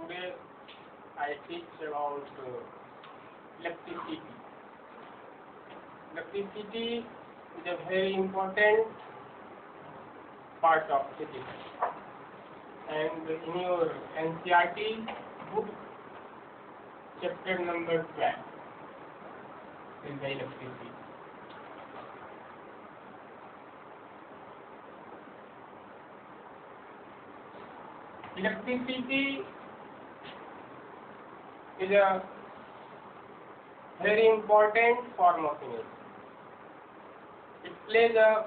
Today I teach about electricity. Electricity is a very important part of physics, and in your NCERT book, chapter number 12 is the electricity. Electricity is a very important form of energy. It plays a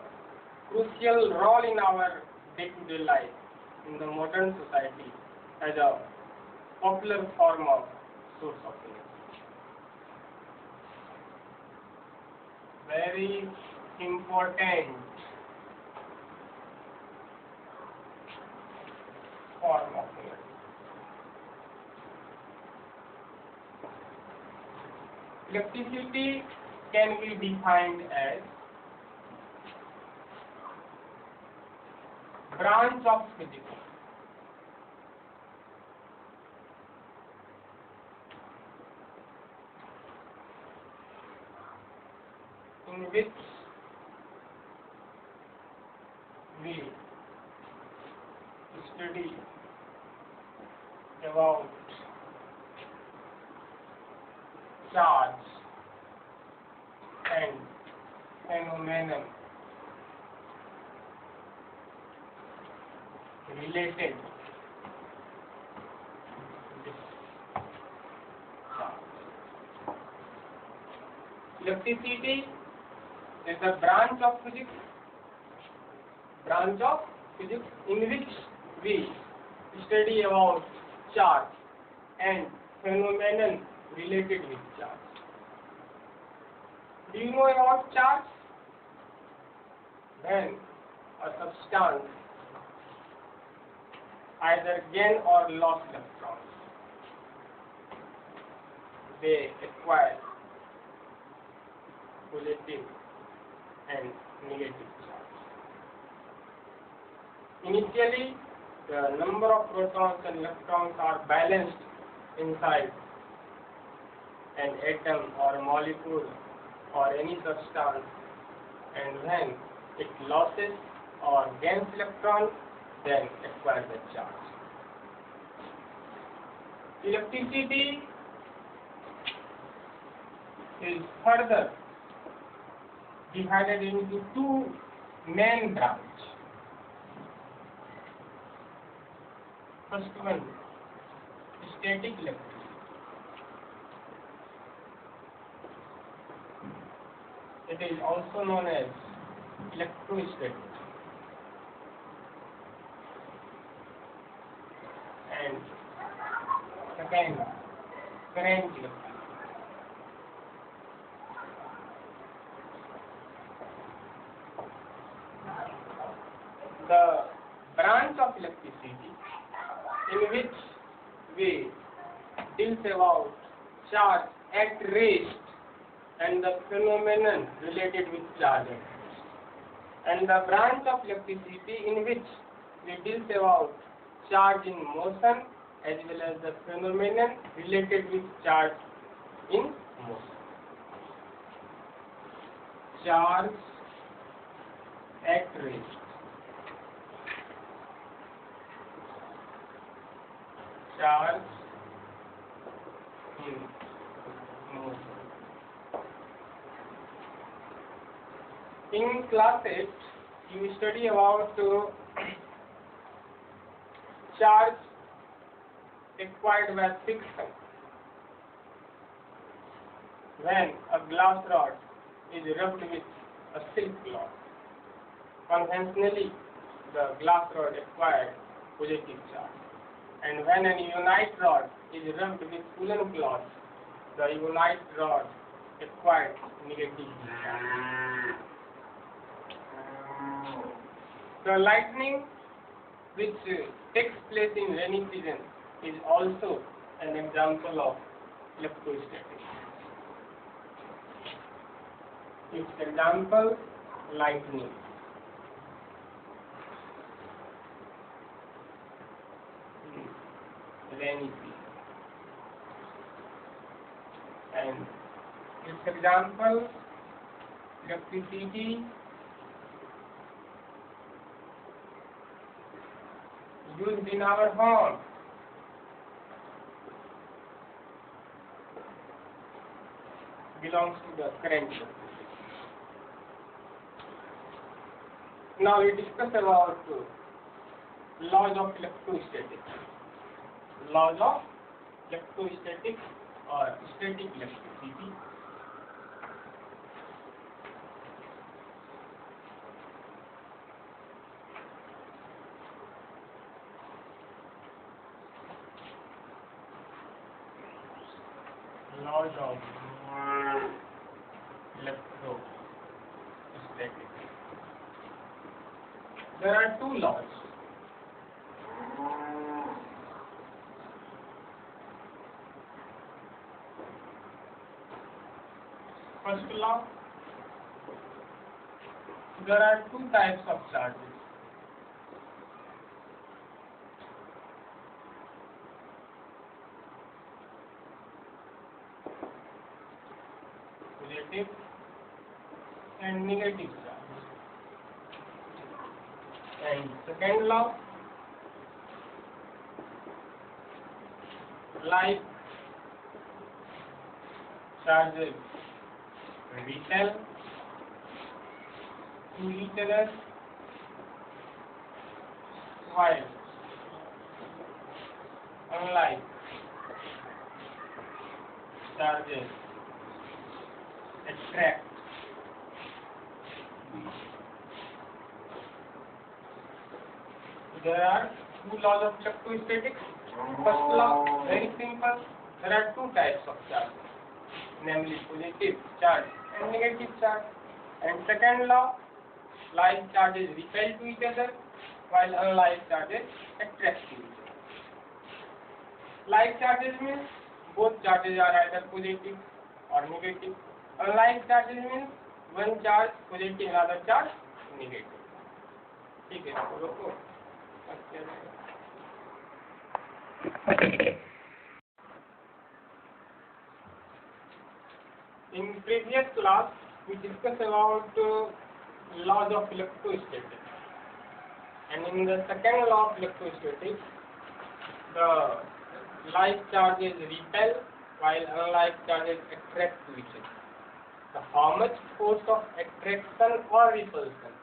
crucial role in our day-to-day life in the modern society as a popular form of source of energy. Very important form of energy. Electricity can be defined as branch of physics in which we study about charge and phenomenon related with charge. Electricity is a branch of physics in which we study about charge and phenomenon related with charge. Do you know about charge? When a substance either gain or lost electrons, they acquire positive and negative charge. Initially, the number of protons and electrons are balanced inside an atom or molecule or any substance, and when it loses or gains electrons, then acquires the charge. Electricity is further divided into two main branches. First one, static electricity. It is also known as electrostatic. And second, current electricity. The branch of electricity in which we deal about charge at rest and the phenomenon related with charge at rest, and the branch of electricity in which we deal about charge in motion as well as the phenomenon related with charge in motion. Charge at rest, charge in motion. In class 8, you study about charge acquired by friction. When a glass rod is rubbed with a silk cloth, conventionally the glass rod acquired positive charge, and when an ionite rod is rubbed with woolen cloth, the ionite rod acquired negative charge. The lightning which takes place in rainy season is also an example of electrostatic. Its example, lightning. rainy season. And its example, electricity used in our home belongs to the current electricity. Now we discuss about laws of electrostatics. Laws of electrostatics or static electricity. Laws of electrostatics. There are two laws. First law, there are two types of charges. Positive and negative charge. And second law, like charges repel to each other while unlike charges attract. There are two laws of electrostatics. First law, very simple. There are two types of charge, namely positive charge and negative charge. And second law, like charges repel to each other, while unlike charges attract to each other. Like charges means both charges are either positive or negative. Unlike charges means one charge positive, another charge negative. ठीक है, तो रोको. In previous class, we discussed about laws of electrostatics, and in the second law of electrostatics, the like charges repel while unlike charges attract to each other. So, how much force of attraction or repulsion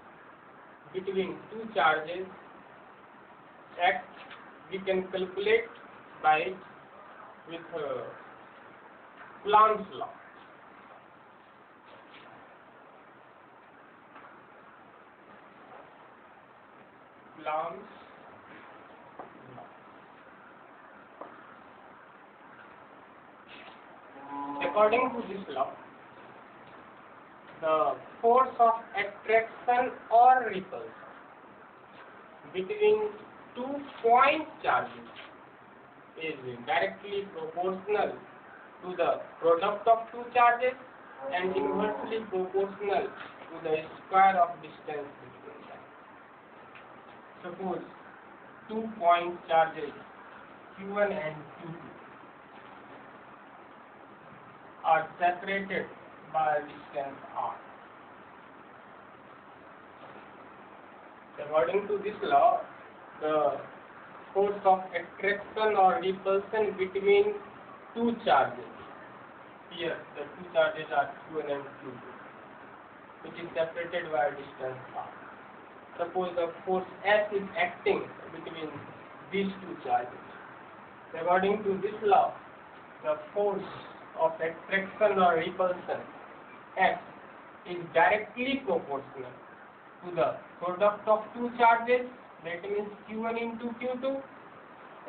between two charges act, we can calculate by with Coulomb's law. Coulomb's law. According to this law, the force of attraction or repulsion between two point charges is directly proportional to the product of two charges and inversely proportional to the square of distance between them. Suppose 2 point charges Q1 and Q2 are separated by a distance r. According to this law, the force of attraction or repulsion between two charges, here the two charges are Q1 and Q2, which is separated by a distance r. Suppose the force F is acting between these two charges. According to this law, the force of attraction or repulsion F is directly proportional to the product of two charges, that means Q1 into Q2,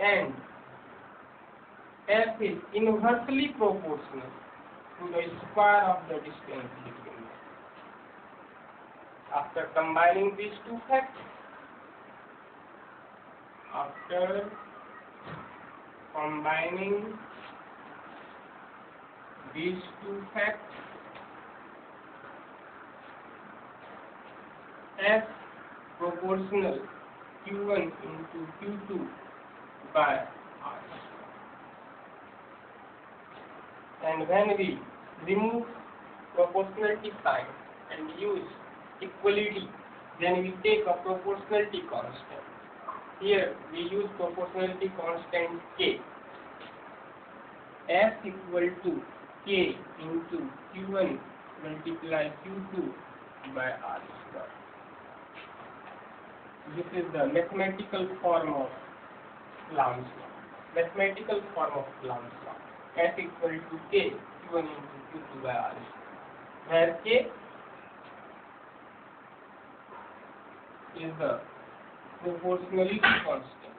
and F is inversely proportional to the square of the distance between them. After combining these two facts, F proportional Q1 into Q2 by R. And when we remove proportionality sign and use equality, then we take a proportionality constant. Here we use proportionality constant K. S equal to K into Q1 multiply Q2 by R square. This is the mathematical form of Coulomb's law. Mathematical form of Coulomb's law. S equal to K Q1 into Q2 by R square, where K is the proportionality constant.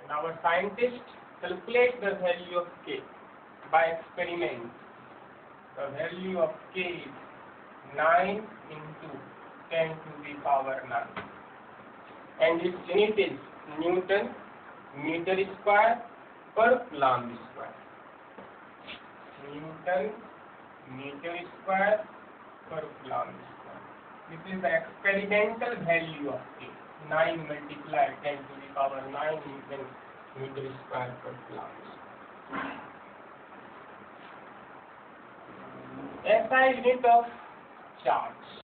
And our scientists calculate the value of K by experiment. The value of K is 9 into 10 to the power 9. And its unit is Newton meter square per Coulomb square. Newton meter square per Coulomb square. This is the experimental value of K. 9 multiplied 10 to the power 9 Newton meter square per Coulomb square. SI unit of charge.